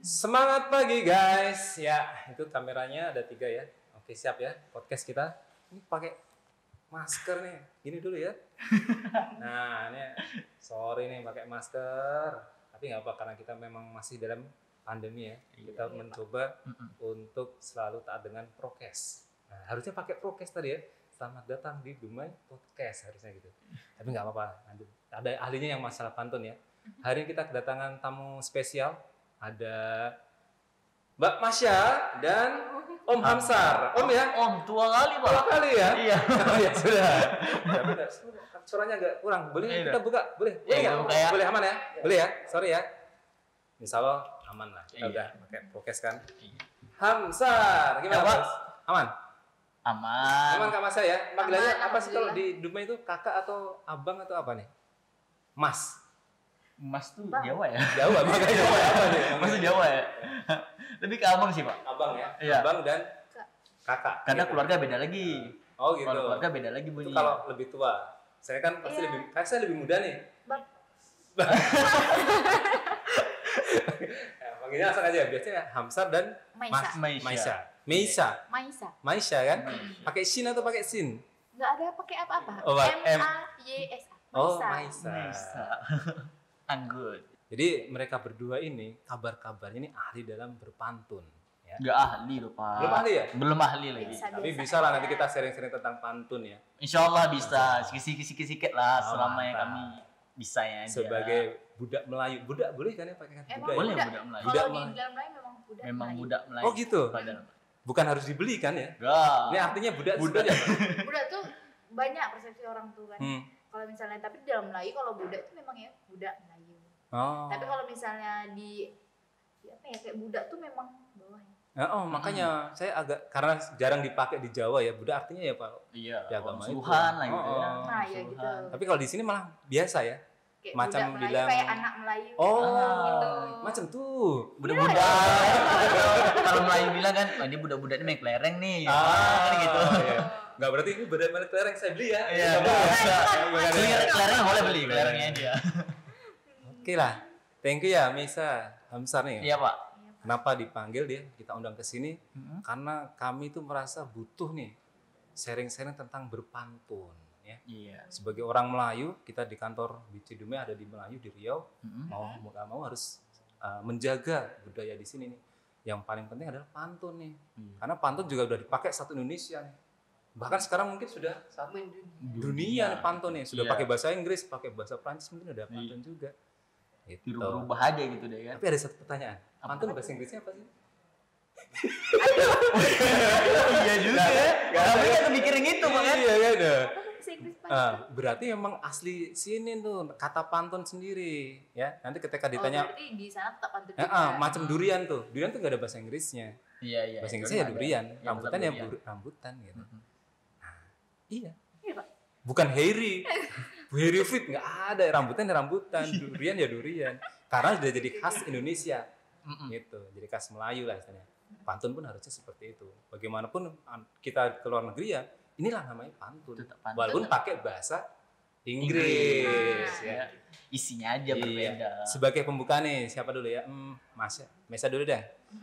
Semangat pagi guys. Ya, itu kameranya ada 3 ya. Oke, siap ya podcast kita. Ini pakai masker nih. Gini dulu ya. Nah, ini sorry nih pakai masker. Tapi nggak apa karena kita memang masih dalam pandemi ya. Kita mencoba untuk selalu taat dengan prokes. Nah, harusnya pakai prokes tadi ya. Selamat datang di Dumai Podcast harusnya gitu. Tapi nggak apa-apa. Nanti ada ahlinya yang masalah pantun ya. Hari ini kita kedatangan tamu spesial. Ada Mbak Masya dan Om Hamsar. Om ya? Om, tua kali Pak. Tua kali ya? Iya. Oh ya sudah. Suaranya agak kurang. Boleh kita buka? Boleh? Boleh nggak? Ya. Boleh aman ya? Boleh ya? Sorry ya. Insya Allah aman lah. Kita udah pakai prokes kan. Hamsar, gimana Mas? Aman? Aman. Aman Kak Masya ya? Panggilannya Aman, apa sih kalau di Dumai itu kakak atau abang atau apa nih? Mas? Mas tuh Jawa ya? Jawa, makanya Jawa apa nih? Mas tuh Jawa ya? Lebih ke abang sih Pak. Abang ya? Iya. Abang dan kakak. Karena gitu. keluarga beda lagi. Oh gitu. Kalau keluarga beda lagi Itu bunyinya. kalau lebih tua. Saya kan pasti Iya. saya lebih muda nih. Panggilnya langsung aja. Biasanya Hamsar dan Maisha. Maisha kan? Pakai sin atau pakai sin? Nggak ada pakai apa-apa. Oh, M-A-Y-S-A. Oh, Maisha. Maisha. Anggut. Jadi mereka berdua ini kabar-kabarnya ini ahli dalam berpantun. Ya. Nggak ahli loh Pak. Belum ahli ya? Belum ahli lagi. Biasa. Tapi bisa lah nanti kita sharing-sharing tentang pantun ya. Insya Allah bisa. Sikit-sikit lah Oh, selama yang mantap. kami bisa ya. Sebagai budak Melayu. Budak boleh kan ya pakai kan? Emang Budak ya? Boleh, budak. budak Melayu. Kalau Budak di Melayu. dalam Melayu memang budak. Memang Melayu. budak Melayu. Oh gitu? Padahal. Bukan harus dibeli kan ya? Enggak. Ini artinya budak Budak. aja. Budak tuh banyak persepsi orang tuh kan. Kalau misalnya tapi di dalam Melayu kalau budak itu memang ya budak Melayu. Oh. Tapi kalau misalnya di apa ya kayak budak tuh memang bawahnya. Ya, oh, makanya saya agak karena jarang dipakai di Jawa ya, budak artinya ya Pak. Iya. Di agama itu. Suruhan lah gitu Oh, ya. oh. Nah, ya gitu. Suruhan. Tapi kalau di sini malah biasa ya. Kayak Macam budak Melayu bilang- kayak anak Melayu. Oh, gitu. macam tuh. Budak-budak. Kalau Melayu bilang kan, oh, ini budak-budak ini main kelereng nih. Kan gitu. Iya. Nggak berarti ini budak mana kelereng saya beli ya. Iya. Kelereng boleh beli, kelerengnya dia. Oke lah. Thank you ya Misa Hamsar nih. Iya Pak. Kenapa dipanggil dia? Kita undang ke sini karena kami tuh merasa butuh nih sharing-sharing tentang berpantun ya. Iya. Sebagai orang Melayu, kita di kantor di Dumai ada di Melayu di Riau, mau nggak mau harus menjaga budaya di sini nih. Yang paling penting adalah pantun nih, karena pantun juga udah dipakai satu Indonesia nih. Bahkan sekarang mungkin sudah satu dunia nih pantun nih, sudah Iya. pakai bahasa Inggris, pakai bahasa Prancis mungkin udah pantun juga. Gitu. Dirubah aja gitu deh kan. Tapi ada satu pertanyaan, pantun bahasa Inggrisnya apa sih? Iya juga ya. Tapi kan mikirin itu Pak kan. Iya kan. Apa bahasa Inggris Pak? Berarti memang asli sini tuh kata pantun sendiri ya. Nanti ketika Oh, ditanya berarti di sana tetap pantun juga. macam durian tuh. Durian tuh gak ada bahasa Inggrisnya. Iya iya. Bahasa Inggrisnya ya durian, Iya, rambutan tetap ya durian. rambutan gitu. Nah, iya. Iya, Pak. Bukan hairy. Hairy fit nggak ada, rambutan ya rambutan, durian ya durian. Karena sudah jadi khas Indonesia. Gitu. Jadi khas Melayu lah istilahnya. Pantun pun harusnya seperti itu. Bagaimanapun kita ke luar negeri ya, inilah namanya pantun. Tetap pantun. Walaupun pakai bahasa Inggris ya. Isinya aja Iya. berbeda. Sebagai pembuka nih, siapa dulu ya? Mesa dulu deh.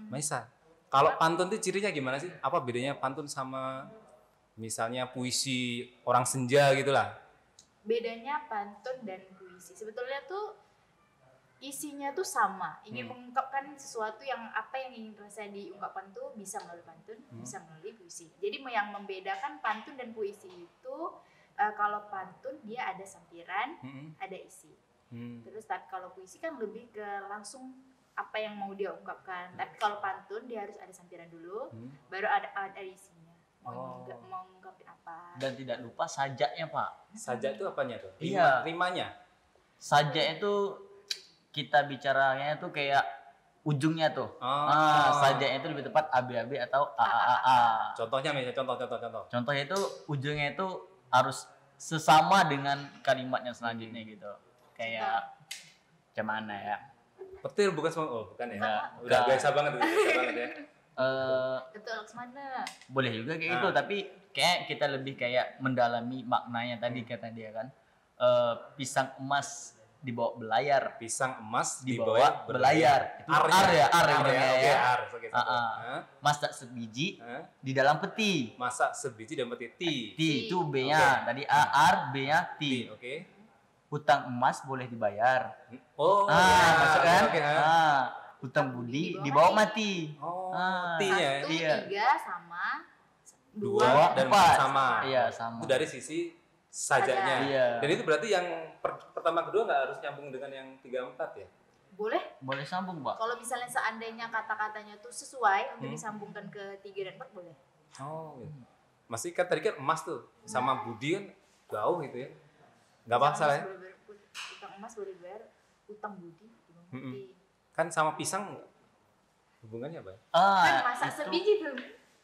Mesa. Kalau pantun itu cirinya gimana sih? Apa bedanya pantun sama misalnya puisi orang senja gitu lah? Bedanya pantun dan puisi. Sebetulnya tuh isinya tuh sama. Ingin mengungkapkan sesuatu yang apa yang ingin rasa diungkapkan tuh bisa melalui pantun, bisa melalui puisi. Jadi yang membedakan pantun dan puisi itu kalau pantun dia ada sampiran, ada isi. Terus tapi kalau puisi kan lebih ke langsung apa yang mau dia ungkapkan. Tapi kalau pantun dia harus ada sampiran dulu, baru ada isinya. Mau ngungkapin apa? Dan tidak lupa sajaknya Pak. Sajak itu apanya tuh? Iya. Rimanya. Sajak itu kita bicaranya tuh kayak ujungnya tuh. Oh. Sajaknya itu lebih tepat ABAB atau AAAA. Contohnya misalnya contoh. Contohnya itu ujungnya itu harus sesama dengan kalimatnya selanjutnya gitu. Kayak macam mana ya? Petir bukan semua. Oh, bukan ya. Enggak. Udah biasa banget ya. Betul, Laksmana. Boleh juga kayak gitu, tapi kayak kita lebih kayak mendalami maknanya tadi kata dia kan. Pisang emas dibawa belayar. Pisang emas Dibawa belayar. Itu Ar ar ya, ar ya. ujungnya Oke, ya. ar. Oke, satu. Hah? Masak sebiji Hah? di dalam peti. Masak sebiji dan peti. T itu B-nya. Tadi A, R, B-nya T. Oke. Hutang emas boleh dibayar. Oh, ya. Masuk kan? Oke, hah? Hutang budi dibawa mati. Oh, Ah, T-nya ya. 1, Iya. 3 sama 2 Dua dan empat sama. Iya, sama. Itu dari sisi sajanya. Iya. Dan itu berarti yang pertama kedua nggak harus nyambung dengan yang 3 4 ya? boleh. Boleh sambung, Pak. Kalau misalnya seandainya kata-katanya tuh sesuai untuk disambungkan ke 3 dan 4 boleh. Oh, gitu. Masih kan tadi kan emas tuh sama budi kan jauh gitu ya. Nggak apa salah ya? Utang emas boleh dibayar, utang budi dibayar budi. Kan sama pisang hubungannya apa ya? Kan masak itu sebiji tuh.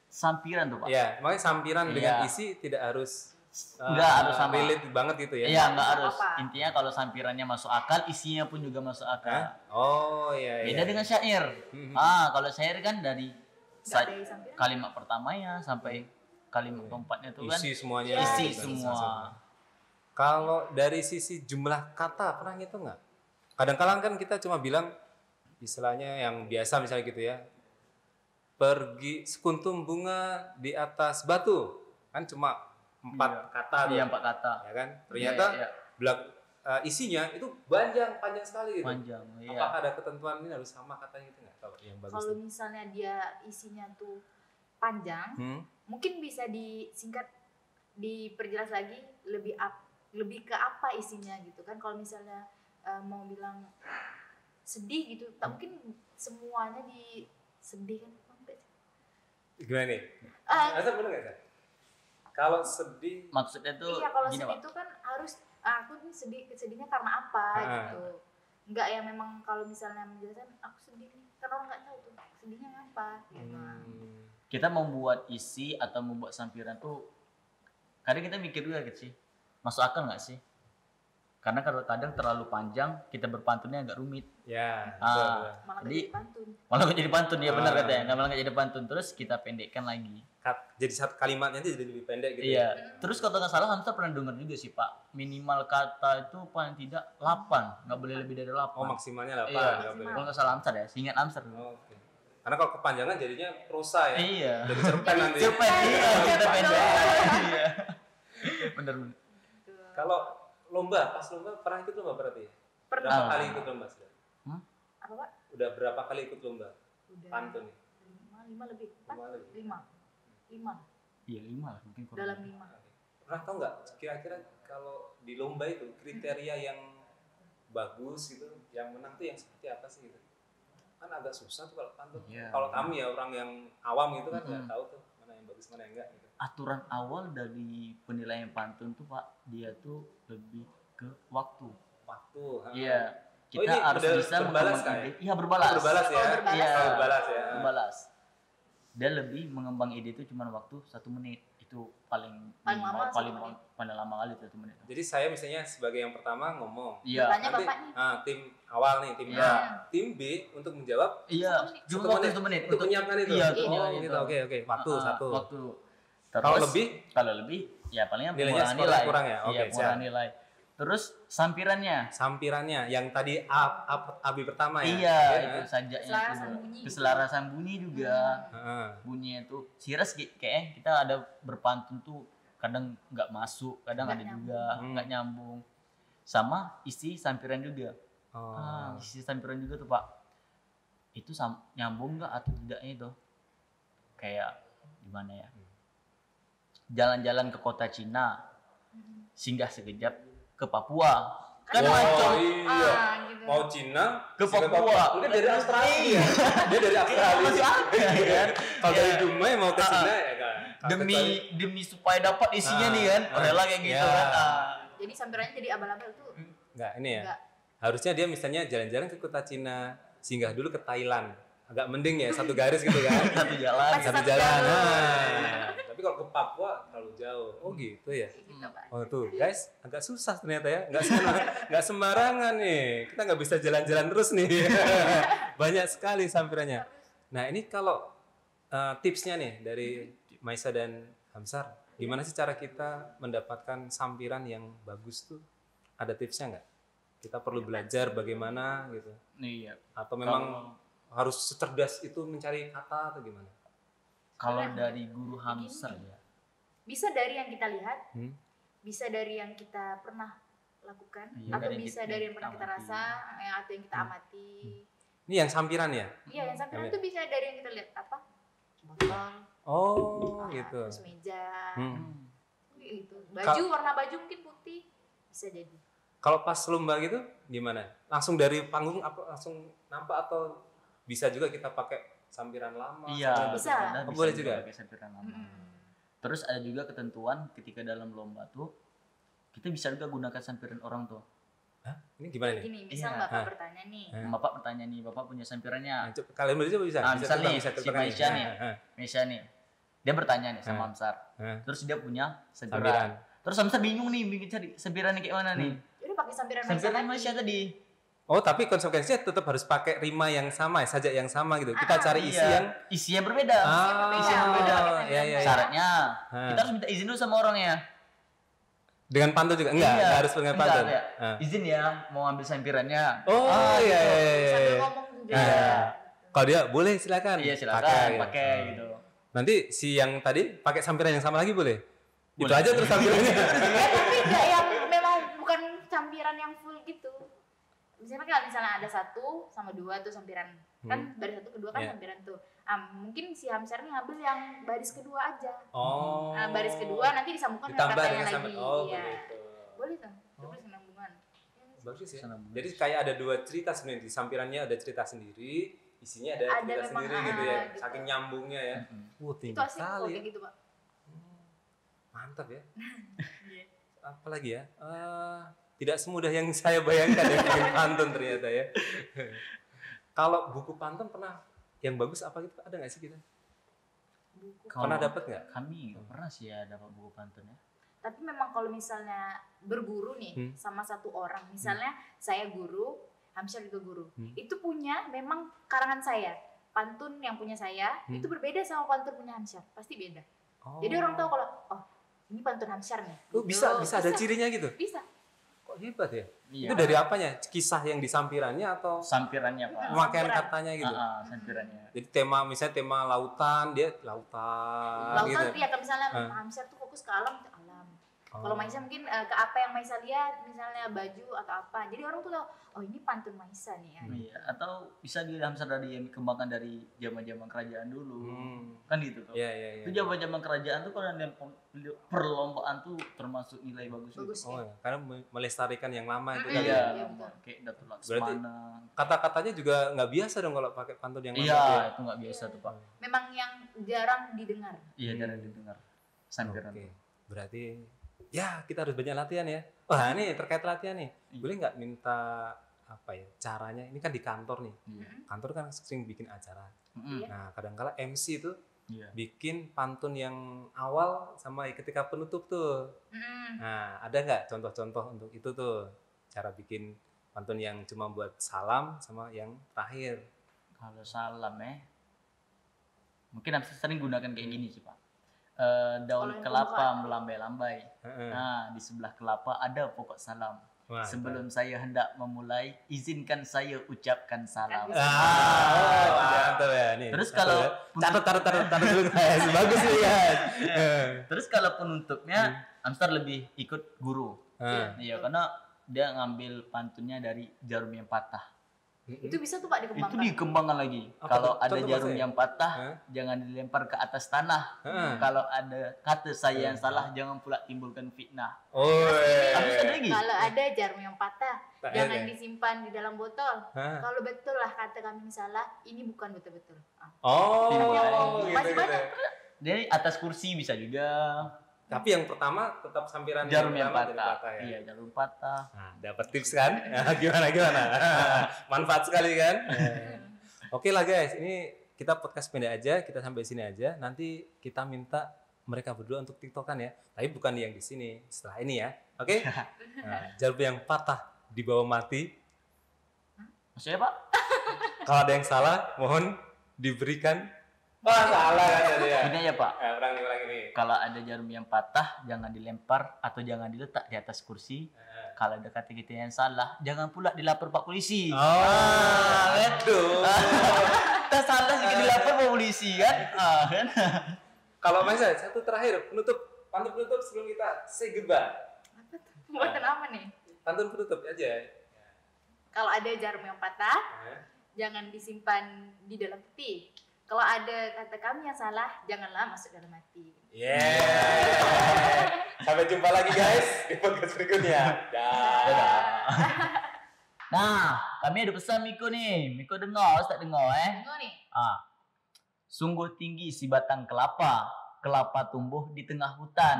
sampiran tuh, Pak. Ya, makanya sampiran dengan Iya. isi tidak harus Enggak harus sama. relate banget gitu ya. Iya, enggak harus. Apa? Intinya kalau sampirannya masuk akal, isinya pun juga masuk akal. Hah? Oh, iya iya. Beda dengan syair. Mhm. Kalau syair kan dari Nggak ada yang sampiran. kalimat pertamanya sampai kalimat keempatnya itu kan isi semuanya. Iya, isi isi semua. Kalau dari sisi jumlah kata pernah ngitung nggak? Kadang-kadang kan kita cuma bilang istilahnya yang biasa misalnya gitu ya. Pergi sekuntum bunga di atas batu. Kan cuma 4 kata tuh. Iya, 4 kata. Ya kan? Ternyata Iya, isinya itu panjang sekali gitu. panjang. Iya. Apakah ada ketentuan ini harus sama katanya gitu nggak? Kalau yang bagus. Kalau tuh. misalnya dia isinya tuh panjang, mungkin bisa disingkat, diperjelas lagi lebih ke apa isinya gitu kan. Kalau misalnya mau bilang sedih gitu, tak mungkin semuanya disedih kan. Gimana nih? Masa bener nggak Sar? Kalau sedih, Maksudnya tuh Iya, kalau gini, sedih Pak. itu kan harus aku nih sedihnya karena apa gitu. Enggak yang memang kalau misalnya menjelaskan aku sedih nih, karena orang nggak tahu tuh sedihnya apa gitu. Kita membuat isi atau membuat sampiran tuh kadang kita mikir juga gitu sih. Masuk akal nggak sih? Karena kalau kadang terlalu panjang, kita berpantunnya agak rumit. ya. Malah Jadi jadi pantun. malah nggak jadi pantun, ya benar katanya. Nggak malah nggak jadi pantun, terus kita pendekkan lagi. Jadi satu kalimatnya itu jadi lebih pendek gitu. Iya. Terus kalau nggak salah Hamzah pernah dengar juga sih Pak, minimal kata itu paling tidak 8, nggak boleh lebih dari 8. Oh, maksimalnya 8. Iya. nggak boleh. Kalau nggak salah Hamzah ya, seingat Hamzah. Oke. Karena kalau kepanjangan jadinya prosa ya. Iya. Jadi cerpen nanti. Cepet iya, kita pendek. Iya. Bener. Kalau lomba, pas lomba pernah ikut lomba berarti? Pernah. Berapa kali ikut lomba sudah? Apa Pak? Udah berapa kali ikut lomba? Udah Pantun nih. 5 lebih. 5 lebih. 5. Iya 5 lah mungkin kurang. Dalam 5. Pernah tahu nggak kira-kira kalau di lomba itu kriteria yang bagus gitu, yang menang tuh yang seperti apa sih gitu? Kan agak susah tuh kalau pantun. Iya. Kalau kami ya orang yang awam gitu kan nggak tahu tuh mana yang bagus mana yang enggak gitu. Aturan awal dari penilaian pantun tuh Pak, dia tuh lebih ke waktu. Waktu. Iya. Kita ini harus udah bisa berbalas mengembang kan ide. Iya berbalas. Berbalas ya. Oh, berbalas. Iya. Oh, berbalas ya. Berbalas. Dia lebih mengembang ide itu cuma waktu 1 menit. Itu paling Paling minimal, lama 1 menit. paling lama kali 1 menit. Jadi saya misalnya sebagai yang pertama ngomong. Iya. Bertanya Nanti Bapak nih. tim awal nih, tim Iya. A. Tim B untuk menjawab Iya. 1 menit. Cuma 1 waktu 1 menit untuk menyiapkan itu. Iya, Iya. untuk Oh, menyiapkan gitu. itu. Oke. Waktu satu. Waktu. Kalau Terus, lebih? Kalau lebih ya palingnya Nilainya pengurangan skornya nilai. kurang ya? Oke, Iya, pengurangan siap. nilai. Terus sampirannya. Sampirannya yang tadi AB pertama ya. Iya, Ya. itu sajaknya Keselarasan itu. bunyi. Keselarasan bunyi juga. Heeh. Bunyinya itu siras kayak kita ada berpantun tuh kadang nggak masuk, kadang Nggak ada nyambung. juga nggak nyambung. Sama isi sampiran juga. Oh. Isi sampiran juga tuh Pak. Itu nyambung nggak atau tidaknya itu? Kayak gimana ya? Jalan-jalan ke kota Cina, singgah sekejap ke Papua. Kan Oh, macam iya. Gitu. Mau Cina Ke Papua. Mungkin dari Australia. Dia dari Australia. Masih ada, Iya kan? Kalau dari Iya. Dumai mau ke Cina ya kan. demi supaya dapat isinya nih kan, rela kayak gitu Iya. kan. Jadi sampirannya jadi abal-abal tuh. Enggak, ini ya. Enggak. Harusnya dia misalnya jalan-jalan ke kota Cina, singgah dulu ke Thailand. Agak mending ya, satu garis gitu kan. Satu jalan. Masih Satu satu jalan. jalur. Nah, tapi kalau ke Papua terlalu jauh. Oh gitu ya. Kayak gitu Pak. Oh tuh guys, agak susah ternyata ya. Nggak sembarangan nih. Kita nggak bisa jalan-jalan terus nih. Banyak sekali sampirannya. Nah ini kalau tipsnya nih dari Maisa dan Hamsar, gimana sih cara kita mendapatkan sampiran yang bagus tuh? Ada tipsnya nggak? kita perlu belajar bagaimana gitu. Iya. Atau memang harus secerdas itu mencari kata atau gimana? Kalau dari guru Hamzah ya. Bisa dari yang kita lihat, Hmm? bisa dari yang kita pernah lakukan, Iya, atau dari bisa yang dari yang kita pernah kita amati. rasa, atau yang kita amati. Ini yang sampiran ya? Iya, yang sampai Iya. itu bisa dari yang kita lihat apa? Botol, Oh, gitu. terus meja, Hmm. gitu. Baju, warna baju mungkin putih, bisa jadi. Kalau pas lomba gitu gimana? Langsung dari panggung apa langsung nampak atau bisa juga kita pakai sampiran lama? Iya, Bisa. betul-betul Oh, boleh juga? pakai sampiran lama. Mm-mm. Terus ada juga ketentuan ketika dalam lomba tuh kita bisa juga gunakan sampiran orang tuh. Hah? Ini gimana nih? Gini, misal Iya. Bapak Hah. bertanya nih, Bapak bertanya nih, Bapak punya sampirannya. Nah, kalian berdua coba bisa? Ah, misal nih, bisa si tukar-tukar Maisha nih. Hah, Misha nih, dia bertanya nih sama Hah. Hamzar. hah. Terus dia punya Sampiran. sampiran. Terus Hamzar bingung nih, bingung cari sampirannya kayak mana nih. udah pakai sampiran Sampiran Maisha Maisha tadi. Oh, tapi konsekuensinya tetap harus pakai rima yang sama, sajak yang sama gitu. Kita cari isi Iya, yang isinya berbeda. berbeda. Isinya berbeda. ya, ya, ya. Syaratnya Hah. kita harus minta izin dulu sama orangnya. Dengan pantun juga? Enggak, Iya. enggak harus dengan Enggak, pantun. ya. Hah. Izin ya, mau ambil sampirannya. Oh, iya, iya, iya. sambil iya. ngomong juga. Nah, kalau dia boleh silakan. Iya silakan ya. pakai gitu. Nanti si yang tadi pakai sampiran yang sama lagi boleh? Itu Boleh. aja terus sampirannya. Tapi enggak yang memang bukan sampiran yang full gitu. Misalnya kalau misalnya ada 1 sama 2 tuh sampiran, kan dari 1 ke 2 kan Iya. sampiran tuh. Mungkin si Hamzar nih ngambil yang baris kedua aja. Oh. Nah, baris kedua nanti disambungkan dengan ditambah katanya dengan lagi. sampiran. Oh, Iya. begitu. Boleh tuh, boleh senambungan. Bagus ya. Senambungan. Jadi kayak ada 2 cerita sebenarnya, di sampirannya ada cerita sendiri, isinya ada Ada cerita memang, sendiri gitu ya. gitu. Saking nyambungnya ya. Wah, tinggi Itu asli kok sekali. kayak Ya. gitu, Pak. Mantap ya. Iya. Apalagi ya? Tidak semudah yang saya bayangkan ya bikin pantun ternyata ya. Kalau buku pantun pernah yang bagus apa gitu ada nggak sih kita? Buku. Pernah dapat nggak? Kami nggak pernah sih ya dapat buku pantun ya. Tapi memang kalau misalnya berguru nih sama satu orang, misalnya saya guru, Hamzar juga guru, itu punya memang karangan saya, pantun yang punya saya itu berbeda sama pantun punya Hamzar, pasti beda. Oh. Jadi orang tahu kalau ini pantun Hamzar nih. Oh, gitu. bisa ada cirinya gitu. Bisa. Kok hebat ya? Iya. Itu dari apanya? Kisah yang di sampirannya atau Sampirannya Pak. pemakaian Sampiran. katanya gitu? Sampirannya. Jadi tema misalnya tema lautan, dia lautan, gitu. Lautan ya, kalau misalnya Hamzar tuh fokus ke alam, itu alam. Kalau Maisa mungkin ke apa yang Maisa lihat, misalnya baju atau apa. Jadi orang tuh tahu, oh ini pantun Maisa nih ya. Iya, atau bisa juga Hamzar dari yang dikembangkan dari zaman-zaman kerajaan dulu. Kan gitu tuh. Iya, iya, iya. Itu zaman-zaman kerajaan tuh kalau ada perlombaan tuh termasuk nilai bagus. Bagus Oh, ya. ya. Karena melestarikan yang lama itu Mm-mm. kali Iya, ya. Iya, betul. kayak Datuk Berarti Laksmana. kata-katanya juga nggak biasa dong kalau pakai pantun yang lama. Iya, itu ya. itu nggak biasa tuh Pak. Memang yang jarang didengar. Iya, jarang didengar. Sampiran. Oke. Berarti ya kita harus banyak latihan ya. Wah, ini terkait latihan nih. Boleh nggak minta apa ya caranya? Ini kan di kantor nih. Iya. Kantor kan sering bikin acara. Mm-mm. Nah, kadang-kala MC itu Iya. bikin pantun yang awal sama ketika penutup tuh. Mm-mm. Nah, ada nggak contoh-contoh untuk itu tuh? Cara bikin pantun yang cuma buat salam sama yang terakhir. Kalau salam mungkin Hamzar sering gunakan kayak gini sih Pak. Daun Kalau yang kelapa pembukaan. melambai-lambai. Heeh. Nah, di sebelah kelapa ada pokok salam. Wah, Sebelum saya hendak memulai, izinkan saya ucapkan salam. mantap ya nih. Terus Satu kalau ya. catat dulu guys. Bagus nih guys. Terus kalau penutupnya, Hamzar lebih ikut guru. Iya, karena dia ngambil pantunnya dari jarum yang patah. Itu bisa tuh Pak Itu dikembangkan. dikembangkan lagi. Apa Kalau tuh? ada Contoh jarum bahasa ya? yang patah, Hah? jangan dilempar ke atas tanah. Kalau ada kata saya yang salah, jangan pula timbulkan fitnah. Oh, Habis ada lagi. Kalau ada jarum yang patah, Tak jangan ada. disimpan di dalam botol. Hah? Kalau betul lah kata kami salah, ini bukan betul-betul. Oh, Masih gitu, banyak. gitu. Jadi atas kursi bisa juga. Tapi yang pertama tetap sampiran Jarum yang pertama jadi patah. ya. Iya, jarum patah. Nah, dapat tips kan? Nah, gimana? Manfaat sekali kan? Oke lah guys, ini kita podcast pendek aja, kita sampai sini aja. Nanti kita minta mereka berdua untuk TikTokan ya. Tapi bukan yang di sini, setelah ini ya. Oke? Nah, jarum yang patah dibawa mati. Maksudnya Pak? Kalau ada yang salah, mohon diberikan. Wah, salah kan tadi ya. Gini aja Pak. Ulangi nih. Kalau ada jarum yang patah, jangan dilempar atau jangan diletak di atas kursi. kalau ada kata-kata yang salah, jangan pula dilapor Pak Polisi. Itu. Kita salah juga dilapor Pak Polisi kan? Kan? Kalau Maisa, satu terakhir pantun penutup sebelum kita say goodbye. Apa tuh? Buatan apa nih? Pantun penutup aja. Kalau ada jarum yang patah, Nah, jangan disimpan di dalam peti. Kalau ada kata kami yang salah, janganlah masuk dalam hati. yeah. Sampai jumpa lagi guys di podcast berikutnya. Dah. Nah, kami ada pesan Miko nih. Miko dengar, Ustaz dengar Tengok nih. Sungguh tinggi si batang kelapa, kelapa tumbuh di tengah hutan.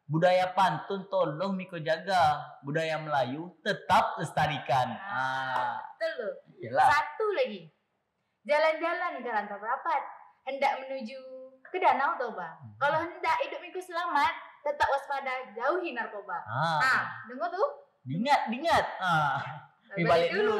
Budaya pantun tolong Miko jaga, budaya Melayu tetap lestarikan. Betul loh. Iyalah. Satu lagi. Jalan-jalan ke rantau rapat, hendak menuju ke Danau Toba. Kalau hendak hidup Miko selamat, tetap waspada, jauhi narkoba. Dengar tuh? Diingat. Balik Balik dulu.